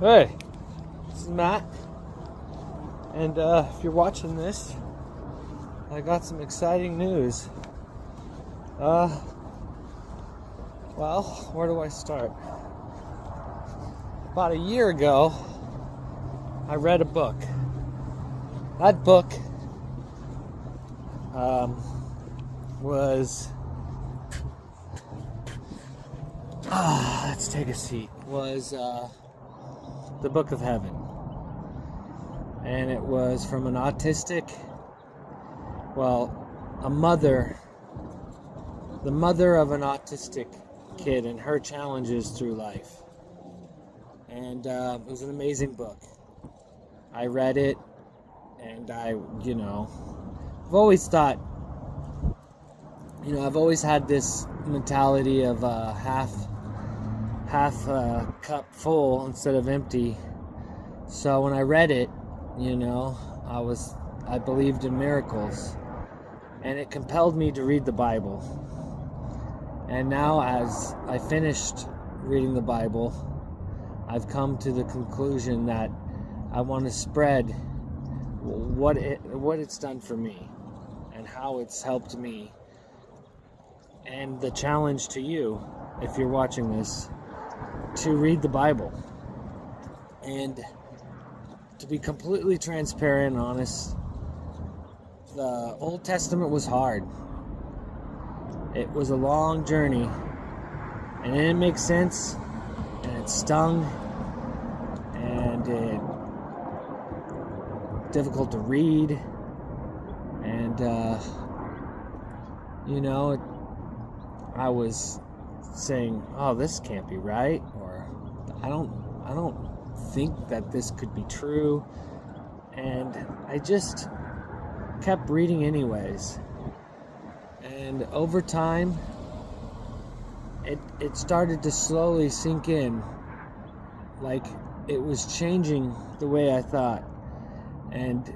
Hey, this is Matt, and if you're watching this, I got some exciting news. Well, where do I start? About a year ago, I read a book. That book was, let's take a seat, was The Book of Heaven. And it was from an autistic, a mother, the mother of an autistic kid and her challenges through life. And it was an amazing book. I read it, and I've always thought, I've always had this mentality of half cup full instead of empty. So when I read it, I believed in miracles, and it compelled me to read the Bible. And now, as I finished reading the Bible, I've come to the conclusion that I want to spread what it's done for me and how it's helped me. And the challenge to you, if you're watching this, to read the Bible. And to be completely transparent and honest, the Old Testament was hard. It was a long journey, and it didn't make sense, and it stung, and it difficult to read, and I was saying, "Oh, this can't be right," or I don't think that this could be true, and I just kept reading anyways. And over time, it started to slowly sink in, like it was changing the way I thought. And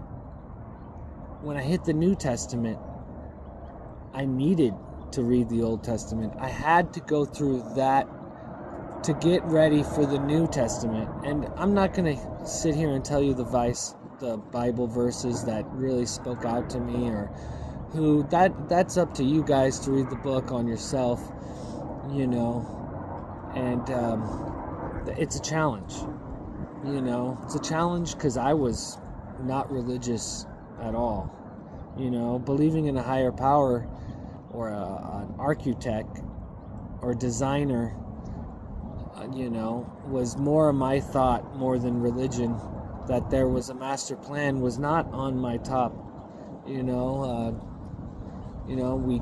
when I hit the New Testament, I needed to read the Old Testament. I had to go through that to get ready for the New Testament. And I'm not going to sit here and tell you the Bible verses that really spoke out to me, or that's up to you guys to read the book on yourself, and it's a challenge. It's a challenge because I was not religious at all. Believing in a higher power, or an architect or designer, was more of my thought more than religion. That there was a master plan was not on my top. We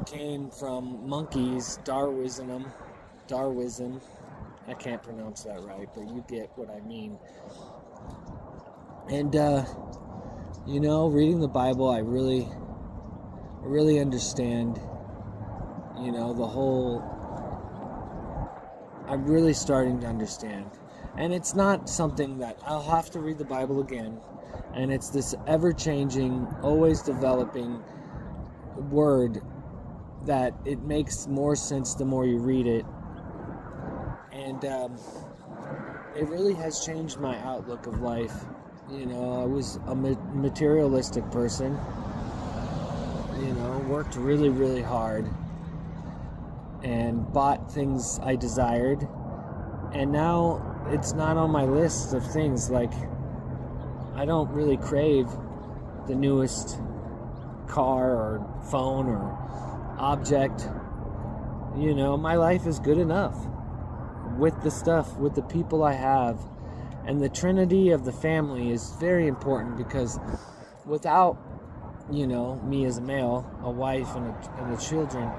came from monkeys, Darwinism. I can't pronounce that right, but you get what I mean. And reading the Bible, I really understand. I'm really starting to understand. And it's not something that I'll have to read the Bible again. And it's this ever-changing, always developing word that it makes more sense the more you read it. And it really has changed my outlook of life. I was a materialistic person. Worked really, really hard and bought things I desired. And now it's not on my list of things. Like, I don't really crave the newest car or phone or object. My life is good enough with the stuff, with the people I have. And the trinity of the family is very important, because without, me as a male, a wife, and the children,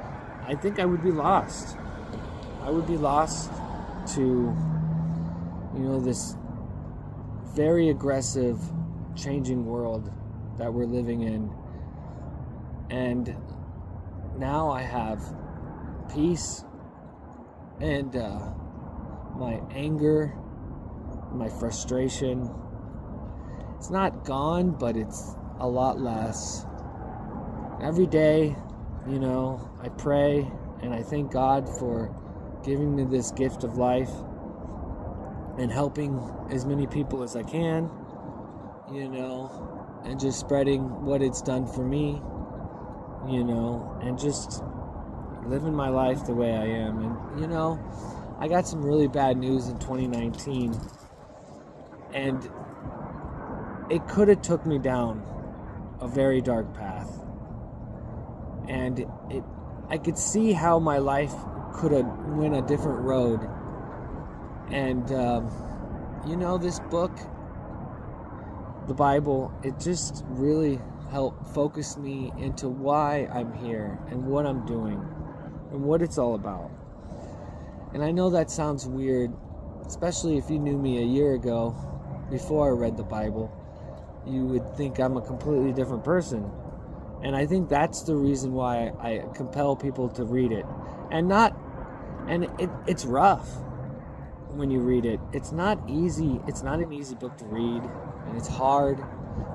I think I would be lost. I would be lost to, this very aggressive, changing world that we're living in. And now I have peace, and my anger, my frustration, it's not gone, but it's a lot less. Every day, I pray and I thank God for giving me this gift of life. and helping as many people as I can, you know, and just spreading what it's done for me, you know, and just living my life the way I am. And, you know, I got some really bad news in 2019, and it could have took me down a very dark path. And I could see how my life could have went a different road. And, you know, this book, the Bible, it just really helped focus me into why I'm here and what I'm doing and what it's all about. And I know that sounds weird, especially if you knew me a year ago, before I read the Bible. You would think I'm a completely different person. And I think that's the reason why I compel people to read it. It's rough when you read it. It's not easy. It's not an easy book to read, and it's hard,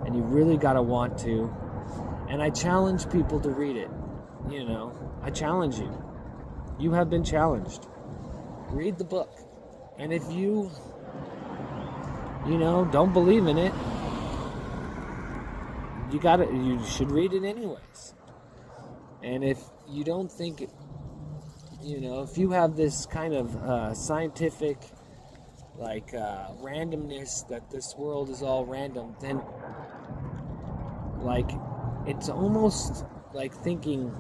and you really gotta want to. And I challenge people to read it. You know, I challenge you. You have been challenged. Read the book. And if you know, don't believe in it, you should read it anyways. And if you don't think, you know, if you have this kind of scientific, like, randomness that this world is all random, then, like, it's almost like thinking,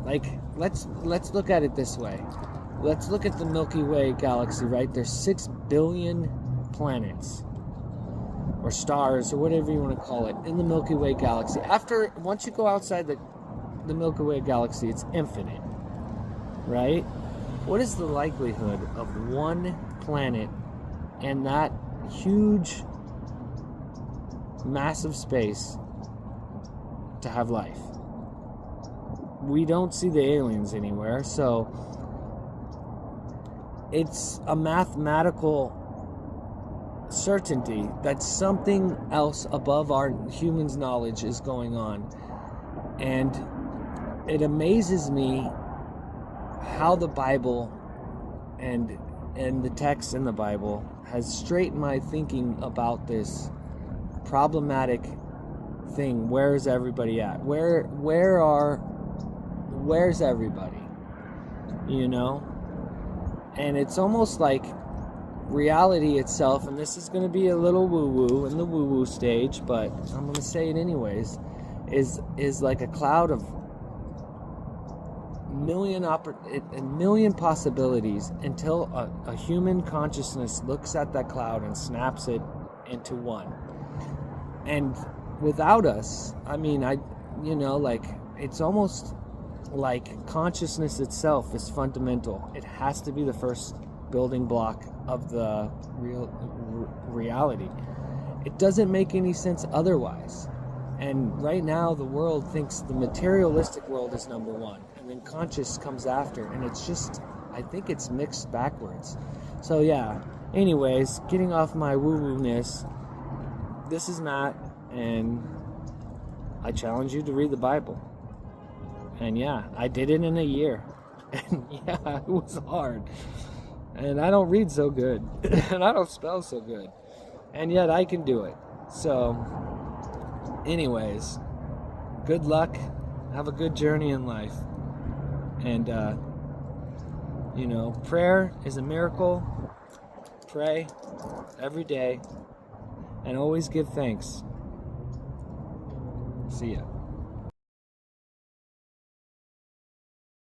like, let's look at it this way. Let's look at the Milky Way galaxy, right? There's 6 billion planets, or stars, or whatever you want to call it, in the Milky Way galaxy. Once you go outside the Milky Way galaxy, it's infinite, right? What is the likelihood of one planet in that huge, massive space to have life? We don't see the aliens anywhere, so it's a mathematical certainty that something else above our humans' knowledge is going on. And it amazes me how the Bible and the text in the Bible has straightened my thinking about this problematic thing. Where's everybody at? Where's everybody? You know? And it's almost like reality itself, and this is going to be a little woo-woo in the woo-woo stage, but I'm going to say it anyways, is like a cloud of a million possibilities until a human consciousness looks at that cloud and snaps it into one. And without us, I mean, like, it's almost like consciousness itself is fundamental. It has to be the first building block of the reality. It doesn't make any sense otherwise. And right now the world thinks the materialistic world is number one, and then conscious comes after, and it's just, I think it's mixed backwards. So yeah, anyways, getting off my woo-woo-ness, this is Matt, and I challenge you to read the Bible. And yeah, I did it in a year. And yeah, it was hard. And I don't read so good. And I don't spell so good. And yet I can do it. So, anyways, good luck. Have a good journey in life. And, you know, prayer is a miracle. Pray every day. And always give thanks. See ya.